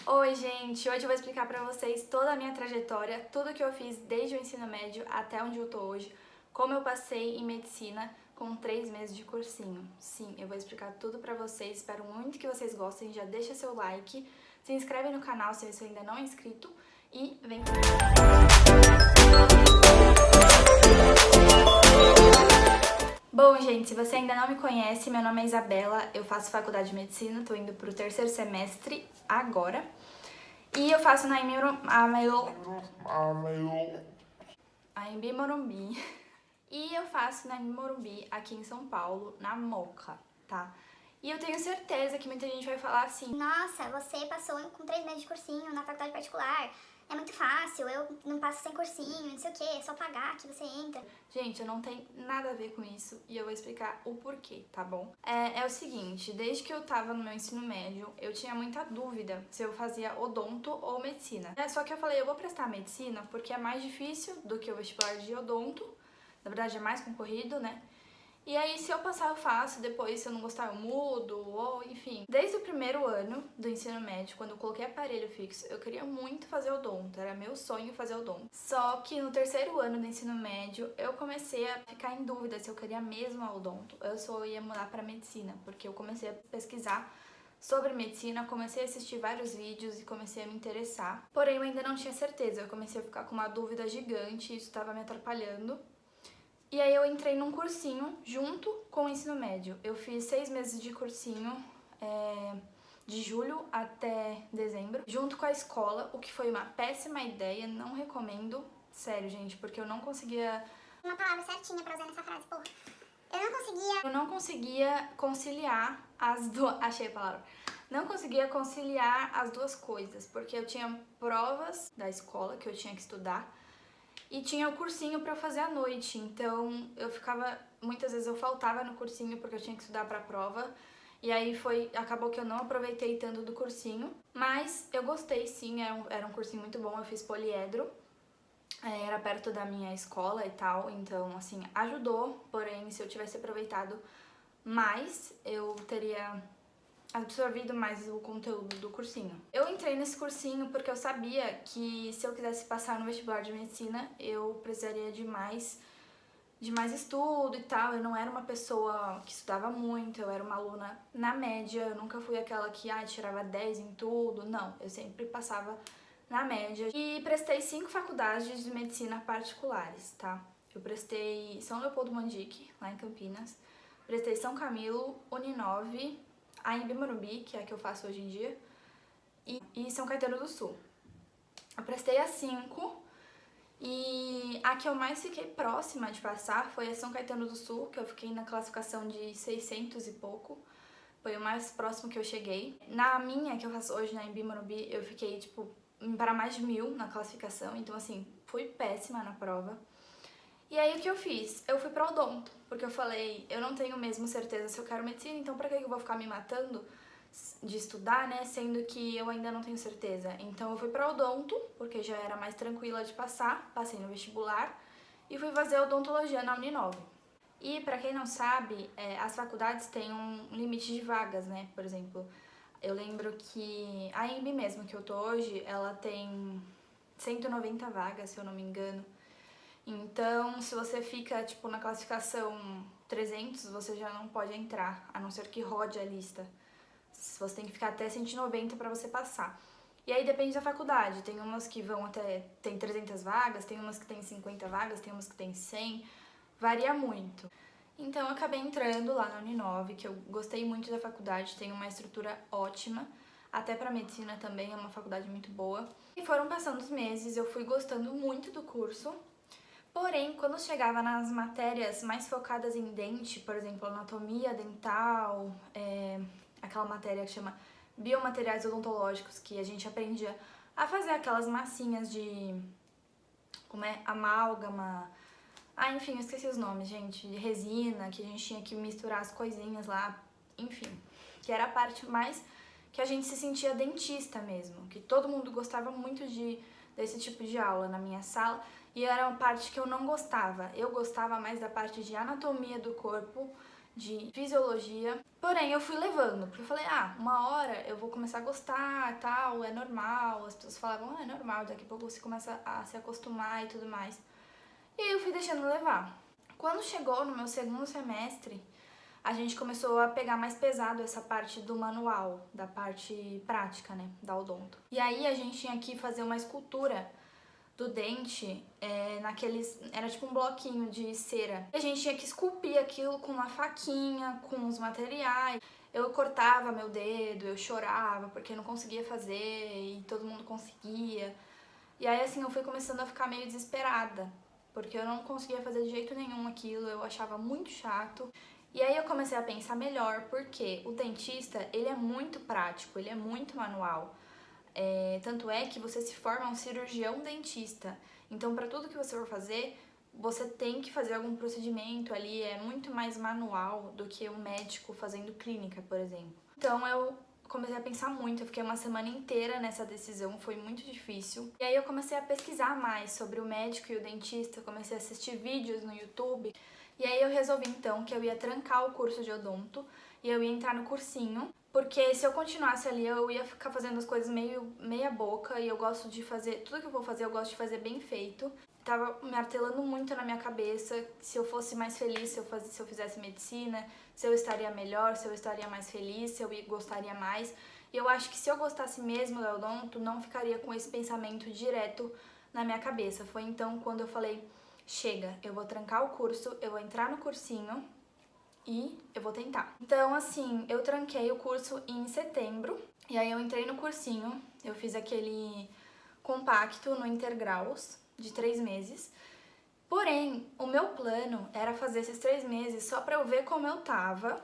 Oi, gente! Hoje eu vou explicar pra vocês toda a minha trajetória, tudo que eu fiz desde o ensino médio até onde eu tô hoje, como eu passei em medicina com 3 meses de cursinho. Sim, eu vou explicar tudo pra vocês, espero muito que vocês gostem, já deixa seu like, se inscreve no canal se você ainda não é inscrito e vem comigo! Bom, gente, se você ainda não me conhece, meu nome é Isabela, eu faço faculdade de medicina, tô indo pro 3º semestre agora. E eu faço na Anhembi Morumbi. E eu faço na Anhembi Morumbi aqui em São Paulo, na Moca, tá? E eu tenho certeza que muita gente vai falar assim: nossa, você passou com 3 meses de cursinho na faculdade particular, é muito fácil, eu não passo sem cursinho, não sei o que, é só pagar que você entra. Gente, eu não tenho nada a ver com isso e eu vou explicar o porquê, tá bom? É o seguinte, desde que eu tava no meu ensino médio, eu tinha muita dúvida se eu fazia odonto ou medicina. Só que eu falei, eu vou prestar medicina porque é mais difícil do que o vestibular de odonto, na verdade é mais concorrido, né? E aí, se eu passar, eu faço, depois, se eu não gostar, eu mudo, ou enfim. Desde o primeiro ano do ensino médio, quando eu coloquei aparelho fixo, eu queria muito fazer odonto, era meu sonho fazer odonto. Só que no terceiro ano do ensino médio, eu comecei a ficar em dúvida se eu queria mesmo a odonto, eu só ia mudar pra medicina, porque eu comecei a pesquisar sobre medicina, comecei a assistir vários vídeos e comecei a me interessar. Porém, eu ainda não tinha certeza, eu comecei a ficar com uma dúvida gigante e isso estava me atrapalhando. E aí eu entrei num cursinho junto com o ensino médio. Eu fiz 6 meses de cursinho, de julho até dezembro, junto com a escola, o que foi uma péssima ideia, não recomendo, sério, gente, porque eu não conseguia... Uma palavra certinha pra usar nessa frase, porra. Eu não conseguia conciliar as duas... Achei a palavra. Não conseguia conciliar as duas coisas, porque eu tinha provas da escola que eu tinha que estudar, e tinha o cursinho pra eu fazer à noite, então eu ficava, muitas vezes eu faltava no cursinho porque eu tinha que estudar pra prova, e aí acabou que eu não aproveitei tanto do cursinho, mas eu gostei sim, era um cursinho muito bom, eu fiz poliedro, era perto da minha escola e tal, então assim, ajudou, porém se eu tivesse aproveitado mais, eu teria absorvido mais o conteúdo do cursinho. Eu entrei nesse cursinho porque eu sabia que se eu quisesse passar no vestibular de medicina, eu precisaria de mais estudo e tal. Eu não era uma pessoa que estudava muito, eu era uma aluna na média, eu nunca fui aquela que tirava 10 em tudo, não, eu sempre passava na média. E prestei 5 faculdades de medicina particulares, tá? Eu prestei São Leopoldo Mandic, lá em Campinas, prestei São Camilo, Uninove, a Anhembi Morumbi, que é a que eu faço hoje em dia, e São Caetano do Sul. Eu prestei as 5 e a que eu mais fiquei próxima de passar foi a São Caetano do Sul, que eu fiquei na classificação de 600 e pouco. Foi o mais próximo que eu cheguei. Na minha, que eu faço hoje na Anhembi Morumbi, eu fiquei, tipo, para mais de 1000 na classificação. Então, assim, fui péssima na prova. E aí, o que eu fiz? Eu fui pra odonto, porque eu falei, eu não tenho mesmo certeza se eu quero medicina, então pra que eu vou ficar me matando de estudar, né, sendo que eu ainda não tenho certeza. Então eu fui pra odonto, porque já era mais tranquila de passar, passei no vestibular e fui fazer odontologia na Uninove. E pra quem não sabe, as faculdades têm um limite de vagas, né, por exemplo, eu lembro que a Anhembi mesmo, que eu tô hoje, ela tem 190 vagas, se eu não me engano. Então, se você fica, tipo, na classificação 300, você já não pode entrar, a não ser que rode a lista. Você tem que ficar até 190 para você passar. E aí depende da faculdade, tem umas que vão até... tem 300 vagas, tem umas que tem 50 vagas, tem umas que tem 100, varia muito. Então eu acabei entrando lá na Uninove, que eu gostei muito da faculdade, tem uma estrutura ótima, até para medicina também é uma faculdade muito boa. E foram passando os meses, eu fui gostando muito do curso. Porém, quando chegava nas matérias mais focadas em dente, por exemplo, anatomia dental, aquela matéria que chama biomateriais odontológicos, que a gente aprendia a fazer aquelas massinhas de, amálgama, enfim, eu esqueci os nomes, gente, de resina, que a gente tinha que misturar as coisinhas lá, enfim, que era a parte mais que a gente se sentia dentista mesmo, que todo mundo gostava muito desse tipo de aula na minha sala, e era uma parte que eu não gostava. Eu gostava mais da parte de anatomia do corpo de fisiologia. Porém, eu fui levando, porque eu falei, uma hora eu vou começar a gostar, tal, é normal. As pessoas falavam, é normal, daqui a pouco você começa a se acostumar e tudo mais. E aí eu fui deixando levar. Quando chegou no meu segundo semestre, a gente começou a pegar mais pesado essa parte do manual, da parte prática, né, da odonto. E aí a gente tinha que fazer uma escultura do dente era tipo um bloquinho de cera. E a gente tinha que esculpir aquilo com uma faquinha, com os materiais. Eu cortava meu dedo, eu chorava porque não conseguia fazer e todo mundo conseguia. E aí assim eu fui começando a ficar meio desesperada, porque eu não conseguia fazer de jeito nenhum aquilo, eu achava muito chato. E aí eu comecei a pensar melhor, porque o dentista, ele é muito prático, ele é muito manual. Tanto é que você se forma um cirurgião dentista. Então, para tudo que você for fazer, você tem que fazer algum procedimento ali, é muito mais manual do que um médico fazendo clínica, por exemplo. Então, eu comecei a pensar muito, eu fiquei uma semana inteira nessa decisão, foi muito difícil. E aí eu comecei a pesquisar mais sobre o médico e o dentista, comecei a assistir vídeos no YouTube. E aí eu resolvi então que eu ia trancar o curso de odonto e eu ia entrar no cursinho, porque se eu continuasse ali eu ia ficar fazendo as coisas meio meia boca e eu gosto de fazer, tudo que eu vou fazer eu gosto de fazer bem feito. Tava me martelando muito na minha cabeça se eu fosse mais feliz se eu fizesse medicina, se eu estaria melhor, se eu estaria mais feliz, se eu gostaria mais. E eu acho que se eu gostasse mesmo da odonto, não ficaria com esse pensamento direto na minha cabeça. Foi então quando eu falei, chega, eu vou trancar o curso, eu vou entrar no cursinho e eu vou tentar. Então, assim, eu tranquei o curso em setembro, e aí eu entrei no cursinho, eu fiz aquele compacto no Intergraus de 3 meses. Porém, o meu plano era fazer esses 3 meses só pra eu ver como eu tava,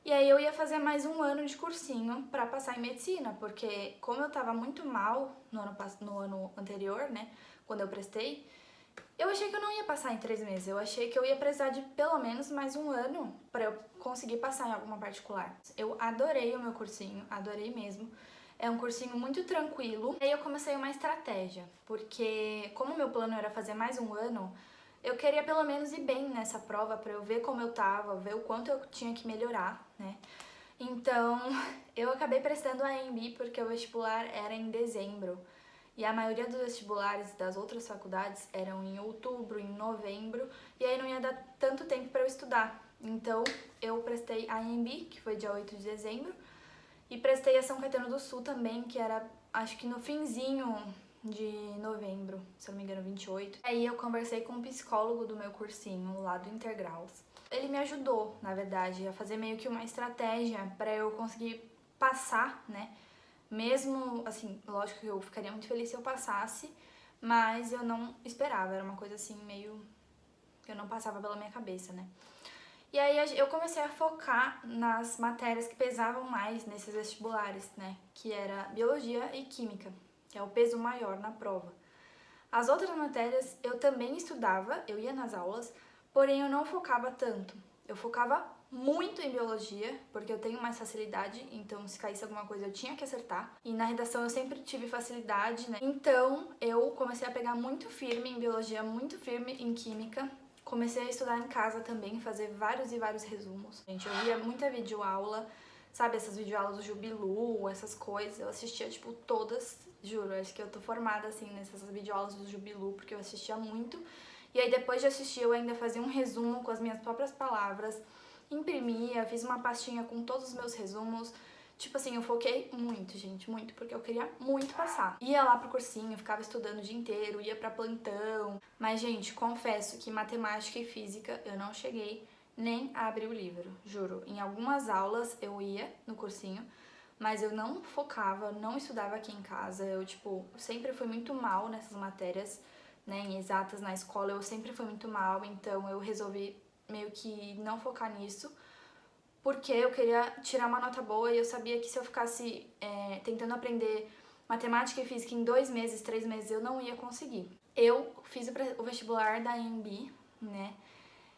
e aí eu ia fazer mais um ano de cursinho pra passar em medicina, porque como eu tava muito mal no ano anterior, né, quando eu prestei, eu achei que eu não ia passar em 3 meses, eu achei que eu ia precisar de pelo menos mais um ano pra eu conseguir passar em alguma particular. Eu adorei o meu cursinho, adorei mesmo. É um cursinho muito tranquilo. Aí eu comecei uma estratégia, porque como meu plano era fazer mais um ano, eu queria pelo menos ir bem nessa prova pra eu ver como eu tava, ver o quanto eu tinha que melhorar, né? Então, eu acabei prestando a AMB porque o vestibular era em dezembro. E a maioria dos vestibulares das outras faculdades eram em outubro, em novembro, e aí não ia dar tanto tempo para eu estudar. Então, eu prestei a AMB, que foi dia 8 de dezembro, e prestei a São Caetano do Sul também, que era, acho que no finzinho de novembro, se eu não me engano, 28. Aí eu conversei com um psicólogo do meu cursinho, lá do Intergraus. Ele me ajudou, na verdade, a fazer meio que uma estratégia para eu conseguir passar, né? Mesmo, assim, lógico que eu ficaria muito feliz se eu passasse, mas eu não esperava, era uma coisa assim, meio que eu não passava pela minha cabeça, né? E aí eu comecei a focar nas matérias que pesavam mais nesses vestibulares, né? Que era biologia e química, que é o peso maior na prova. As outras matérias eu também estudava, eu ia nas aulas, porém eu não focava tanto. Eu focava muito em biologia, porque eu tenho mais facilidade, então se caísse alguma coisa eu tinha que acertar. E na redação eu sempre tive facilidade, né? Então eu comecei a pegar muito firme em biologia, muito firme em química. Comecei a estudar em casa também, fazer vários e vários resumos. Gente, eu via muita videoaula, sabe, essas videoaulas do Jubilu, essas coisas. Eu assistia, tipo, todas, juro, acho que eu tô formada, assim, nessas videoaulas do Jubilu, porque eu assistia muito. E aí depois de assistir eu ainda fazia um resumo com as minhas próprias palavras, imprimia, fiz uma pastinha com todos os meus resumos. Tipo assim, eu foquei muito, gente, muito, porque eu queria muito passar. Ia lá pro cursinho, ficava estudando o dia inteiro, ia pra plantão. Mas, gente, confesso que matemática e física eu não cheguei nem a abrir o livro, juro. Em algumas aulas eu ia no cursinho, mas eu não focava, não estudava aqui em casa. Eu, tipo, sempre fui muito mal nessas matérias, né, em exatas na escola. Eu sempre fui muito mal, então eu resolvi meio que não focar nisso, porque eu queria tirar uma nota boa e eu sabia que se eu ficasse tentando aprender matemática e física em 2 meses, 3 meses, eu não ia conseguir. Eu fiz o vestibular da AMB, né?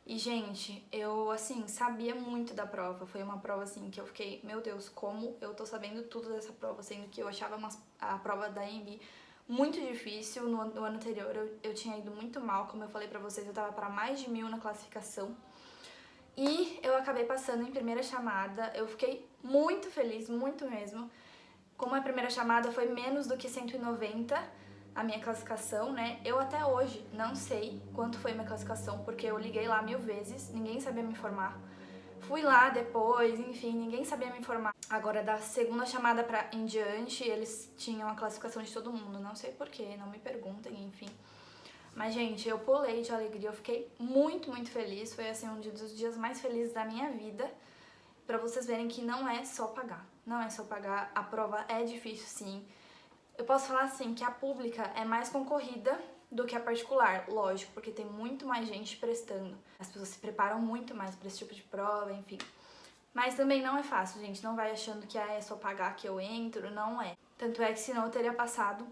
E, gente, eu, assim, sabia muito da prova. Foi uma prova, assim, que eu fiquei, meu Deus, como eu tô sabendo tudo dessa prova, sendo que eu achava a prova da AMB muito difícil. No ano anterior eu tinha ido muito mal, como eu falei pra vocês, eu tava pra mais de 1000 na classificação. E eu acabei passando em primeira chamada, eu fiquei muito feliz, muito mesmo. Como a primeira chamada foi menos do que 190 a minha classificação, né? Eu até hoje não sei quanto foi a minha classificação, porque eu liguei lá 1000 vezes, ninguém sabia me informar. Fui lá depois, enfim, ninguém sabia me informar. Agora, da segunda chamada em diante, eles tinham a classificação de todo mundo, não sei porquê, não me perguntem, enfim. Mas, gente, eu pulei de alegria, eu fiquei muito, muito feliz. Foi, assim, um dos dias mais felizes da minha vida. Pra vocês verem que não é só pagar. Não é só pagar, a prova é difícil, sim. Eu posso falar, assim, que a pública é mais concorrida do que a particular, lógico, porque tem muito mais gente prestando. As pessoas se preparam muito mais pra esse tipo de prova, enfim. Mas também não é fácil, gente. Não vai achando que é só pagar que eu entro, não é. Tanto é que senão eu teria passado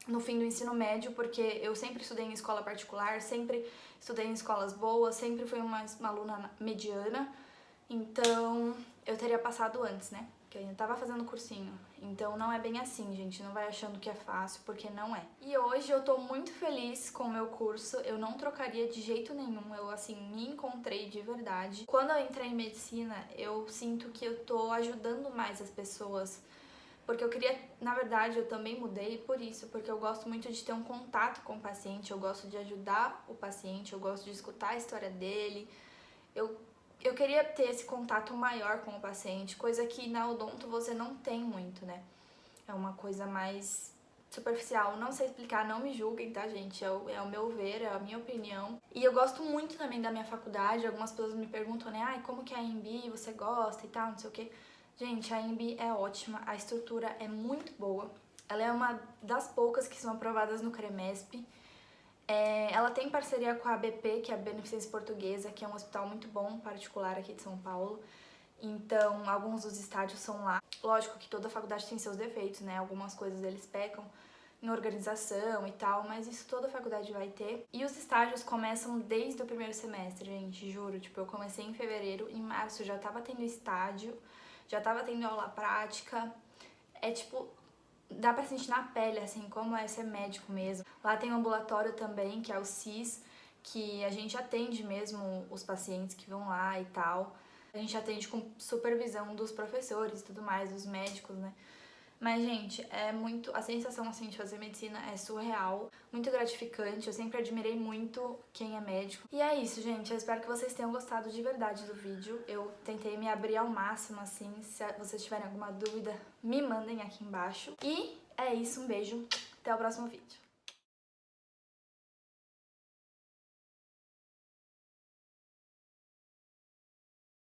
no fim do ensino médio, porque eu sempre estudei em escola particular, sempre estudei em escolas boas, sempre fui uma aluna mediana, então eu teria passado antes, né? Porque eu ainda tava fazendo cursinho. Então não é bem assim, gente, não vai achando que é fácil, porque não é. E hoje eu tô muito feliz com o meu curso, eu não trocaria de jeito nenhum, eu assim, me encontrei de verdade. Quando eu entrei em medicina, eu sinto que eu tô ajudando mais as pessoas, porque eu queria, na verdade, eu também mudei por isso, porque eu gosto muito de ter um contato com o paciente, eu gosto de ajudar o paciente, eu gosto de escutar a história dele. Eu queria ter esse contato maior com o paciente, coisa que na odonto você não tem muito, né? É uma coisa mais superficial, não sei explicar, não me julguem, tá, gente? É o meu ver, é a minha opinião. E eu gosto muito também da minha faculdade, algumas pessoas me perguntam, né, ai, como que é a AMB, você gosta e tal, não sei o quê. Gente, a AMB é ótima, a estrutura é muito boa. Ela é uma das poucas que são aprovadas no CREMESP. Ela tem parceria com a ABP, que é a Beneficência Portuguesa, que é um hospital muito bom, particular aqui de São Paulo. Então, alguns dos estágios são lá. Lógico que toda faculdade tem seus defeitos, né? Algumas coisas eles pecam em organização e tal, mas isso toda faculdade vai ter. E os estágios começam desde o primeiro semestre, gente, juro. Tipo, eu comecei em fevereiro, em março já tava tendo estágio, já tava tendo aula prática. É tipo, dá pra sentir na pele, assim, como é ser médico mesmo. Lá tem um ambulatório também, que é o CIS, que a gente atende mesmo os pacientes que vão lá e tal. A gente atende com supervisão dos professores e tudo mais, dos médicos, né? Mas, gente, é muito... A sensação, assim, de fazer medicina é surreal, muito gratificante. Eu sempre admirei muito quem é médico. E é isso, gente. Eu espero que vocês tenham gostado de verdade do vídeo. Eu tentei me abrir ao máximo, assim. Se vocês tiverem alguma dúvida, me mandem aqui embaixo. E é isso, um beijo. Até o próximo vídeo.